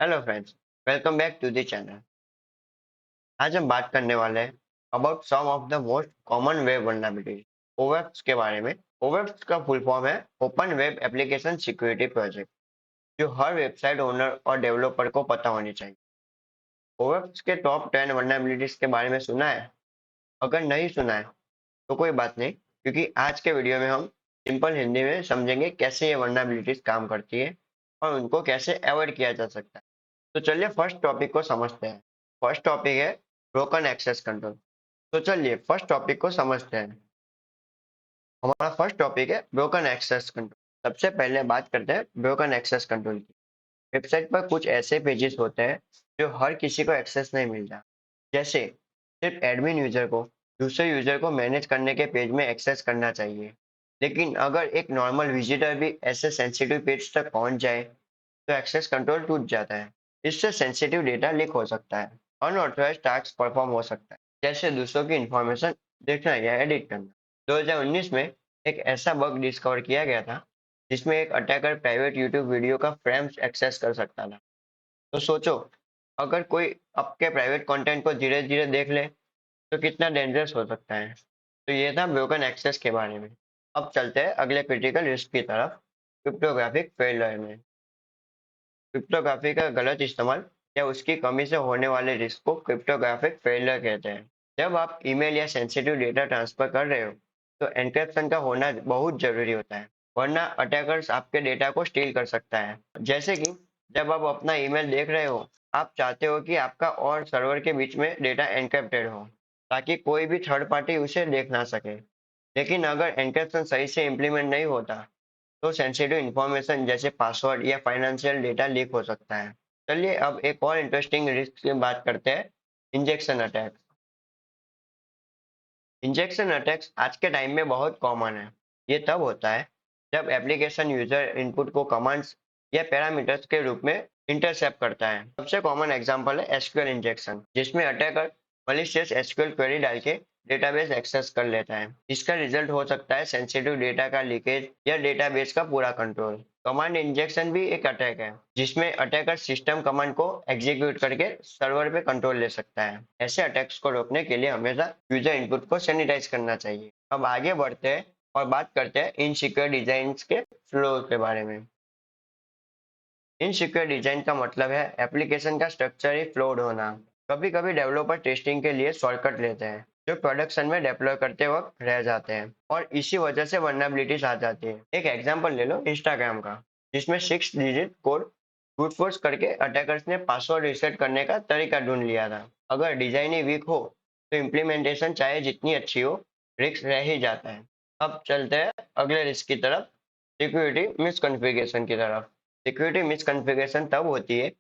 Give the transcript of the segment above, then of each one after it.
Hello friends, welcome back to the channel. आज हम बात करने वाले हैं about some of the most common web vulnerabilities, ओवेप्स के बारे में। ओवेप्स का फुल फॉर्म है open web application security project, जो हर वेबसाइट ओनर और डेवलपर को पता होनी चाहिए। ओवेप्स के टॉप 10 वल्नरेबिलिटीज के बारे में सुना है? अगर नहीं सुना है तो कोई बात नहीं, क्योंकि आज के वीडियो में हम सिंपल हिंदी में समझेंगे कैसे ये वल्नरेबिलिटीज काम करती है और उनको कैसे अवॉइड किया जा सकता है। तो चलिए फर्स्ट टॉपिक को समझते हैं। फर्स्ट टॉपिक है ब्रोकन एक्सेस कंट्रोल। तो चलिए फर्स्ट टॉपिक को समझते हैं। हमारा फर्स्ट टॉपिक है ब्रोकन एक्सेस कंट्रोल। सबसे पहले बात करते हैं ब्रोकन एक्सेस कंट्रोल की। वेबसाइट पर कुछ ऐसे पेजेस होते हैं जो हर किसी को एक्सेस नहीं मिलता, जैसे सिर्फ एडमिन यूजर को दूसरे यूजर को मैनेज करने के पेज में एक्सेस करना चाहिए। लेकिन अगर एक नॉर्मल विजिटर भी ऐसे सेंसिटिव पेज तक पहुंच जाए तो एक्सेस कंट्रोल टूट जाता है। इससे सेंसिटिव डेटा लीक हो सकता है, अनऑथराइज्ड टास्क परफॉर्म हो सकता है, जैसे दूसरों की इंफॉर्मेशन देखना या एडिट करना। 2019 में एक ऐसा बग डिस्कवर किया गया था जिसमें एक अटैकर प्राइवेट यूट्यूब वीडियो का फ्रेम्स एक्सेस कर सकता था। तो सोचो, अगर कोई आपके प्राइवेट कंटेंट को धीरे धीरे देख ले तो कितना डेंजरस हो सकता है। तो ये था ब्रोकन एक्सेस के बारे में। अब चलते हैं अगले क्रिटिकल रिस्क की तरफ, क्रिप्टोग्राफिक फेलियर में। क्रिप्टोग्राफी का गलत इस्तेमाल या उसकी कमी से होने वाले रिस्क को क्रिप्टोग्राफिक फेलियर कहते हैं। जब आप ईमेल या सेंसिटिव डेटा ट्रांसफर कर रहे हो तो एन्क्रिप्शन का होना बहुत जरूरी होता है, वरना अटैकर्स आपके डेटा को स्टील कर सकता है। जैसे कि जब आप अपना ईमेल देख रहे हो, आप चाहते हो कि आपका और सर्वर के बीच में डेटा एन्क्रिप्टेड हो ताकि कोई भी थर्ड पार्टी उसे देख ना सके। लेकिन अगर एन्क्रिप्शन सही से इम्प्लीमेंट नहीं होता तो सेंसिटिव इंफॉर्मेशन जैसे पासवर्ड या फाइनेंशियल डेटा लीक हो सकता है। चलिए अब एक और इंटरेस्टिंग रिस्क की बात करते हैं, इंजेक्शन अटैक। इंजेक्शन अटैक्स आज के टाइम में बहुत कॉमन है। ये तब होता है जब एप्लीकेशन यूजर इनपुट को कमांड्स या पैरामीटर्स के रूप में इंटरसेप्ट करता है। सबसे कॉमन एग्जांपल है एसक्यूएल इंजेक्शन, जिसमें अटैकर मलिशियस एसक्यूएल क्वेरी डाल के डेटाबेस एक्सेस कर लेता है। इसका रिजल्ट हो सकता है सेंसिटिव डेटा का लीकेज या डेटाबेस का पूरा कंट्रोल। कमांड इंजेक्शन भी एक अटैक है, जिसमें अटैकर सिस्टम कमांड को एग्जीक्यूट करके सर्वर पे कंट्रोल ले सकता है। ऐसे अटैक्स को रोकने के लिए हमेशा यूजर इनपुट को सैनिटाइज करना चाहिए। अब आगे बढ़ते हैं और बात करते हैं इनसिक्योर डिजाइन के फ्लो के बारे में। इनसिक्योर डिजाइन का मतलब है एप्लीकेशन का स्ट्रक्चर ही फ्लॉड होना। कभी कभी डेवलपर टेस्टिंग के लिए शॉर्टकट लेते हैं जो प्रोडक्शन में डिप्लॉय करते वक्त रह जाते हैं, और इसी वजह से वल्नरेबिलिटीज आ जाती है। एक एग्जांपल ले लो इंस्टाग्राम का, जिसमें 6 डिजिट कोड ब्रूट फोर्स करके अटैकर्स ने पासवर्ड रीसेट करने का तरीका ढूंढ लिया था। अगर डिजाइन ही वीक हो तो इम्प्लीमेंटेशन चाहे जितनी अच्छी हो, रिस्क रह ही जाता है। अब चलते हैं अगले रिस्क की तरफ, सिक्योरिटी मिसकॉन्फ़िगरेशन की तरफ। सिक्योरिटी मिसकॉन्फ़िगरेशन तब होती है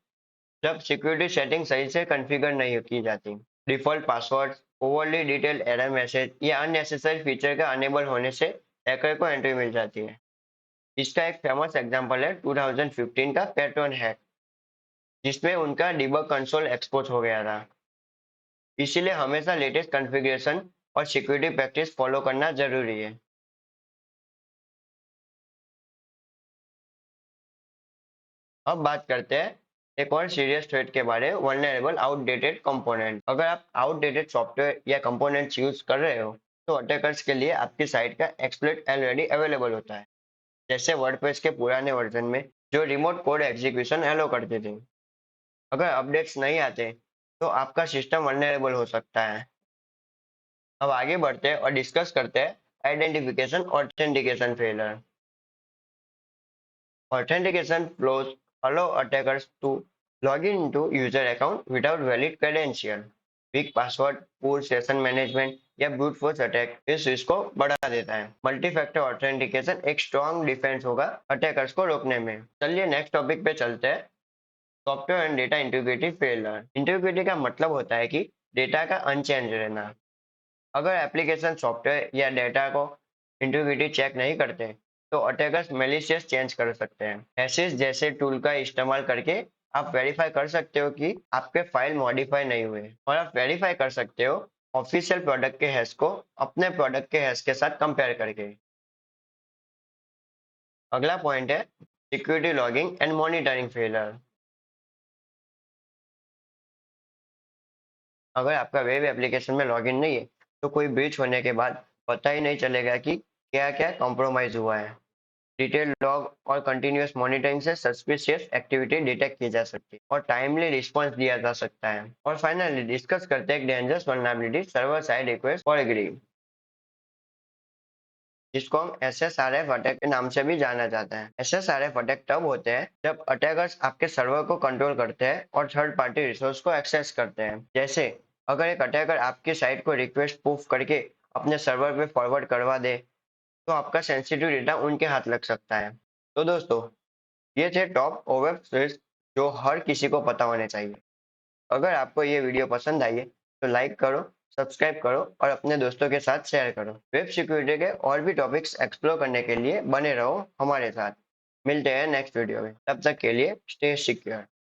जब सिक्योरिटी सेटिंग सही से कॉन्फ़िगर नहीं की जाती। Default password, overly detailed error message या अननेसेसरी फीचर का अनेबल होने से हैकर को एंट्री मिल जाती है। इसका एक फेमस एग्जांपल है 2015 का पेट्रोन हैक, जिसमें उनका डिबग कंसोल एक्सपोज हो गया था। इसीलिए हमेशा लेटेस्ट कॉन्फ़िगरेशन और सिक्योरिटी प्रैक्टिस फॉलो करना जरूरी है। अब बात करते हैं एक और सीरियस थ्रेट के बारे में, वल्नरेबल आउटडेटेड कंपोनेंट। अगर आप आउटडेटेड सॉफ्टवेयर या कंपोनेंट्स यूज कर रहे हो तो अटैकर्स के लिए आपकी साइट का एक्सप्लॉइट ऑलरेडी अवेलेबल होता है, जैसे वर्डप्रेस के पुराने वर्जन में जो रिमोट कोड एग्जीक्यूशन एलो करते थे। अगर अपडेट्स नहीं आते तो आपका सिस्टम वल्नरेबल हो सकता है। अब आगे बढ़ते हैं और डिस्कस करते हैं identification authentication failure. Authentication flows allow attackers to log into user account without valid credential. Weak password, poor session management या brute force अटैक इस रिस्क को बढ़ा देता है। मल्टी फैक्टर ऑथेंटिकेशन एक स्ट्रॉन्ग डिफेंस होगा अटैकर्स को रोकने में। चलिए नेक्स्ट टॉपिक पे चलते हैं, software and data integrity failure. Integrity का मतलब होता है कि डेटा का अनचेंज रहना। अगर एप्लीकेशन सॉफ्टवेयर या डेटा को इंटीग्रिटी चेक नहीं करते तो अटैकर्स मेलिशियस चेंज कर सकते हैं। हैशेस जैसे टूल का इस्तेमाल करके आप वेरीफाई कर सकते हो कि आपके फाइल मॉडिफाई नहीं हुए, और आप वेरीफाई कर सकते हो ऑफिशियल प्रोडक्ट के हैश को अपने प्रोडक्ट के हैश के साथ कंपेयर करके। अगला पॉइंट है security logging and monitoring failure. अगर आपका वेब एप्लीकेशन में लॉगिन नहीं है तो कोई ब्रीच होने के बाद पता ही नहीं चलेगा कि क्या क्या कॉम्प्रोमाइज हुआ है। डिटेल लॉग और कंटिन्यूअस मॉनिटरिंग से सस्पिशियस एक्टिविटी डिटेक्ट की जा सकती है और टाइमली रिस्पॉन्स दिया जा सकता है। और फाइनली डिस्कस करते हैं dangerous vulnerability server side request forgery, जिसको हम SSRF अटैक के नाम से भी जाना जाता है। SSRF अटैक तब होते हैं जब अटैकर्स आपके सर्वर को कंट्रोल करते हैं और थर्ड पार्टी रिसोर्स को एक्सेस करते हैं। जैसे अगर एक अटैकर आपकी साइट को रिक्वेस्ट प्रूफ करके अपने सर्वर पे फॉरवर्ड करवा दे तो आपका सेंसिटिव डेटा उनके हाथ लग सकता है। तो दोस्तों, ये थे टॉप ओवेब रिस्क जो हर किसी को पता होने चाहिए। अगर आपको ये वीडियो पसंद आई है तो लाइक करो, सब्सक्राइब करो और अपने दोस्तों के साथ शेयर करो। वेब सिक्योरिटी के और भी टॉपिक्स एक्सप्लोर करने के लिए बने रहो हमारे साथ। मिलते हैं नेक्स्ट वीडियो में, तब तक के लिए स्टे सिक्योर।